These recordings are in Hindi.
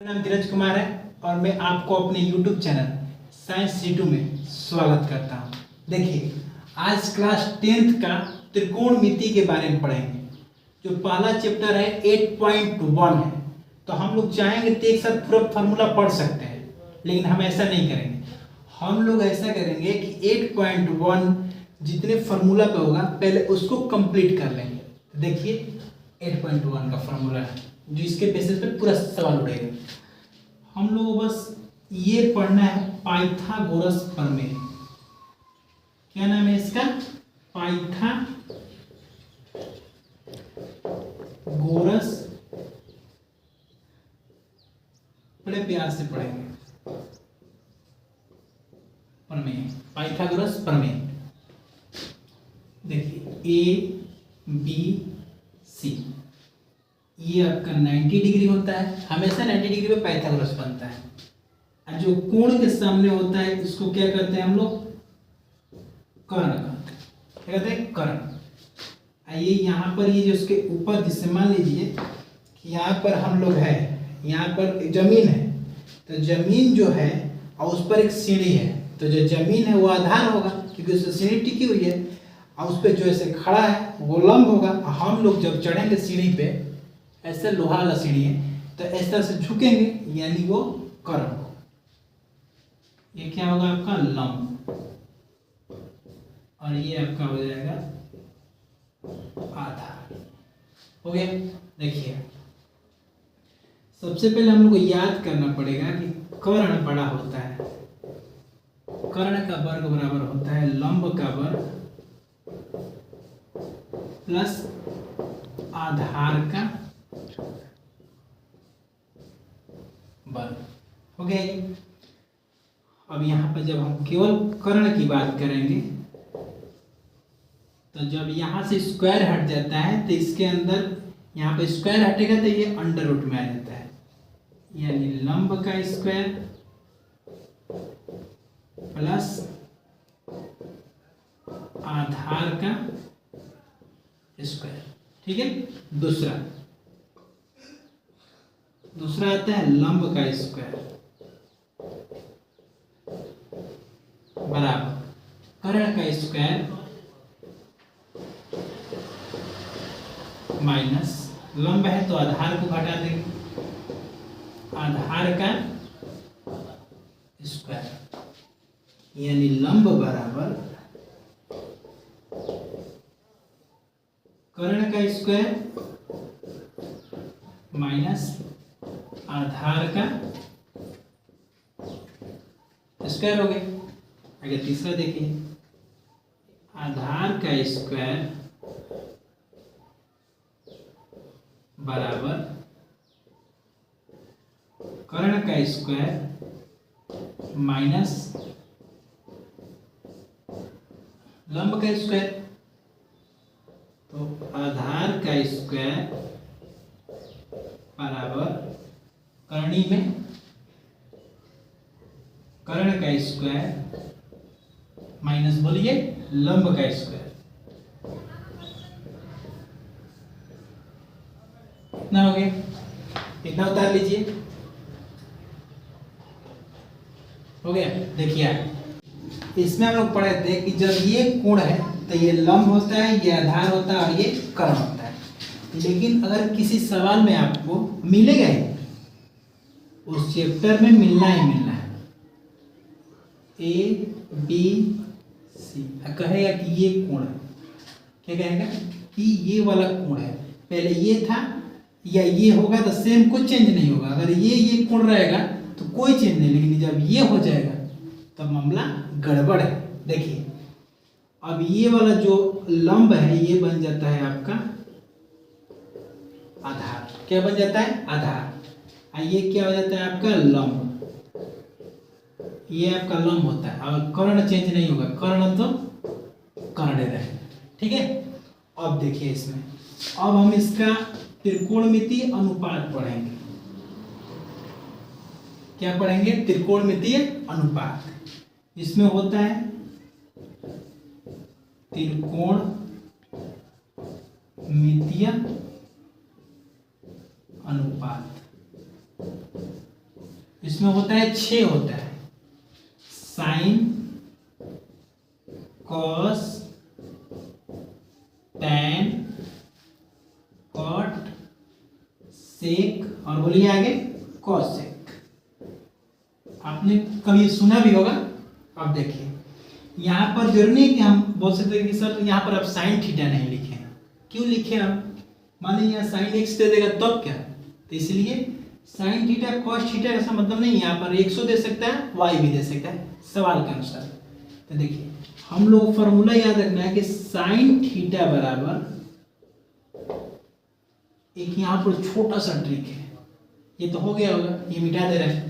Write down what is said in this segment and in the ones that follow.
मेरा नाम धीरज कुमार है और मैं आपको अपने YouTube चैनल साइंस C2 में स्वागत करता हूँ। देखिए, आज क्लास 10th का त्रिकोणमिति के बारे में पढ़ेंगे। जो पहला चैप्टर है 8.1 है, तो हम लोग चाहेंगे तो एक साथ पूरा फार्मूला पढ़ सकते हैं, लेकिन हम ऐसा नहीं करेंगे। हम लोग ऐसा करेंगे कि 8.1 जितने फार्मूला पे होगा पहले उसको कंप्लीट कर लेंगे। देखिए 8.1 का फार्मूला है जो इसके बेसिस पे पूरा सवाल उड़ेगा। हम लोग बस ये पढ़ना है पाइथागोरस प्रमेय। क्या नाम है इसका? पाइथागोरस। बड़े प्यार से पढ़ेंगे। प्रमेय, पाइथागोरस प्रमेय। देखिए ए बी सी, ये आपका 90 डिग्री होता है। हमेशा 90 डिग्री पे पाइथागोरस बनता है। और जो कोण के सामने होता है इसको क्या कहते हैं हम लोग? कर्ण कहते हैं। क्या कहते हैं? कर्ण। आइए यहाँ पर ये जो उसके ऊपर, जिससे मान लीजिए कि यहाँ पर हम लोग है, यहाँ पर जमीन है, तो जमीन जो है और उस पर एक सीढ़ी है, तो जो जमीन है वो आधार होगा क्योंकि उस पर सीढ़ी टिकी हुई है, और उस पर जो ऐसे खड़ा है वो लंब होगा। हम लोग जब चढ़ेंगे सीढ़ी पे, ऐसे लोहा वाला सीढ़ी है, तो इस तरह से झुकेंगे यानी वो कर्ण होगा। ये क्या होगा? आपका लंब, और ये आपका हो जाएगा आधार। हो गया। देखिए, सबसे पहले हम लोग को याद करना पड़ेगा कि कर्ण बड़ा होता है। कर्ण का वर्ग बराबर होता है लंब का वर्ग प्लस आधार का वर्ग। हो गया ये। अब यहाँ पर जब हम केवल कर्ण की बात करेंगे, तो जब यहाँ से स्क्वायर हट जाता है तो इसके अंदर यहाँ पे स्क्वायर हटेगा तो ये अंडर रूट में आ जाता है, यानी लंब का स्क्वायर प्लस आधार का स्क्वायर। ठीक है। दूसरा आता है लंब का स्क्वायर बराबर कर्ण का स्क्वायर माइनस, लंब है तो आधार को घटा देंगे, आधार का स्क्वायर, यानी लंब बराबर कर्ण का स्क्वायर माइनस आधार का स्क्वायर हो गया। अगर तीसरा देखिए, आधार का स्क्वायर बराबर कर्ण का स्क्वायर माइनस लंब का स्क्वायर। तो आधार का स्क्वायर बराबर कर्णी में कर्ण का स्क्वायर माइनस बोलिए लंब का स्क्वायर। इतना हो गया। इतना उतार लीजिए। हो गया। देखिए, इसमें हम लोग पढ़े थे कि जब ये कोण है तो ये लंब होता है, ये आधार होता है और ये कर्ण होता है। लेकिन अगर किसी सवाल में आपको मिलेगा ही, उस चैप्टर में मिलना ही मिलना है, ए बी सी, कहेगा कि ये कोण है। क्या कहेगा? कि ये वाला कोण है। पहले ये था या ये होगा तो सेम, कुछ चेंज नहीं होगा। अगर ये कोण रहेगा तो कोई चेंज नहीं, लेकिन जब ये हो जाएगा तब तो मामला गड़बड़ है। देखिए, अब ये वाला जो लंब है ये बन जाता है आपका आधार। क्या बन जाता है? आधार। और ये क्या हो जाता है? आपका लंब। ये आपका लंब होता है और कर्ण चेंज नहीं होगा, कर्ण तो कर्ण रहे। ठीक है। अब देखिए इसमें, अब हम इसका त्रिकोणमितीय अनुपात पढ़ेंगे। क्या पढ़ेंगे? त्रिकोणमितीय अनुपात। इसमें होता है त्रिकोणमितीय अनुपात। जिसमें होता है 6 होता है, साइन, कॉस, टैन, कॉट, सेक और बोलिए आगे कॉसेक। आपने कभी सुना भी होगा। अब देखिए यहाँ पर जरूरी नहीं कि हम बोल सकते हैं कि सर यहाँ पर आप साइन थीटा नहीं लिखे, क्यों लिखे हम? मान लीजिए यहाँ साइन एक्स दे देगा तब क्या, तो इसलिए साइन थीटा कॉस थीटा ऐसा मतलब नहीं, यहाँ पर 100 दे सकता है, वाई भी दे सकता है सवाल के अनुसार। तो देखिए हम लोग फॉर्मूला याद रखना है कि साइन थीटा बराबर, एक यहाँ पर छोटा सा ट्रिक है, ये तो हो गया होगा, ये मिटा दे रहे हैं।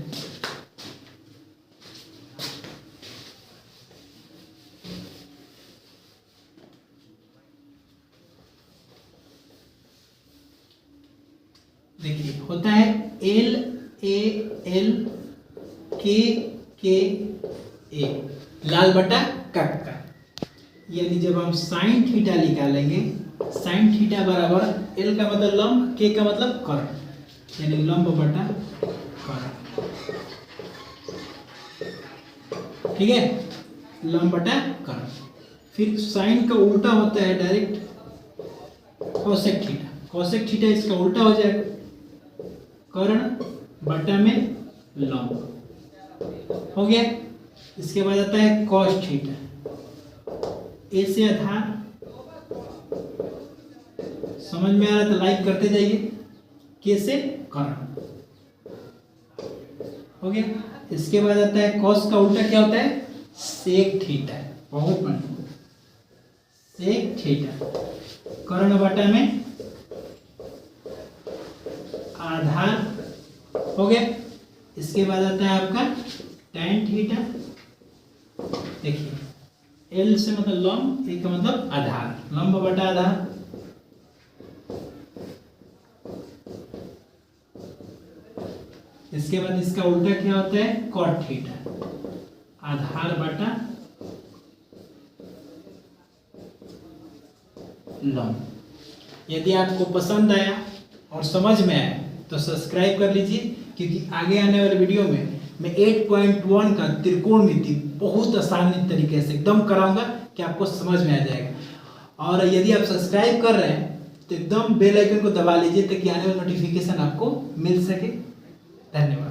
देखिए होता है एल ए एल के ए, लाल बटा कक्का। यानी जब हम साइन थीटा निकालेंगे, साइन थीटा बराबर एल का मतलब लंब, के का मतलब कर्ण, यानी लंब बटा कर्ण। ठीक है, लंब बटा कर्ण। फिर साइन का उल्टा होता है direct cosec theta, cosec theta इसका उल्टा हो जाएगा, कर्ण बटा में लंब हो गया। इसके बाद आता है कॉस थीटा, ए से आधार, समझ में आ रहा है तो लाइक करते जाइए, के से कर्ण हो गया। इसके बाद आता है कॉस का उल्टा क्या होता है, सेक थीटा, बहुत बढ़िया, सेक थीटा, कर्ण बटा में आधार हो गया। इसके बाद आता है आपका टैन थीटा, देखिए एल से मतलब लंब, ए का मतलब आधार, लंब बटा आधार। इसके बाद इसका उल्टा क्या होता है, कॉट थीटा, आधार बटा लंब। यदि आपको पसंद आया और समझ में आया तो सब्सक्राइब कर लीजिए, क्योंकि आगे आने वाले वीडियो में मैं 8.1 का त्रिकोणमिति बहुत आसानी तरीके से एकदम कराऊंगा कि आपको समझ में आ जाएगा। और यदि आप सब्सक्राइब कर रहे हैं तो एकदम बेल आइकन को दबा लीजिए ताकि आने वाला नोटिफिकेशन आपको मिल सके। धन्यवाद।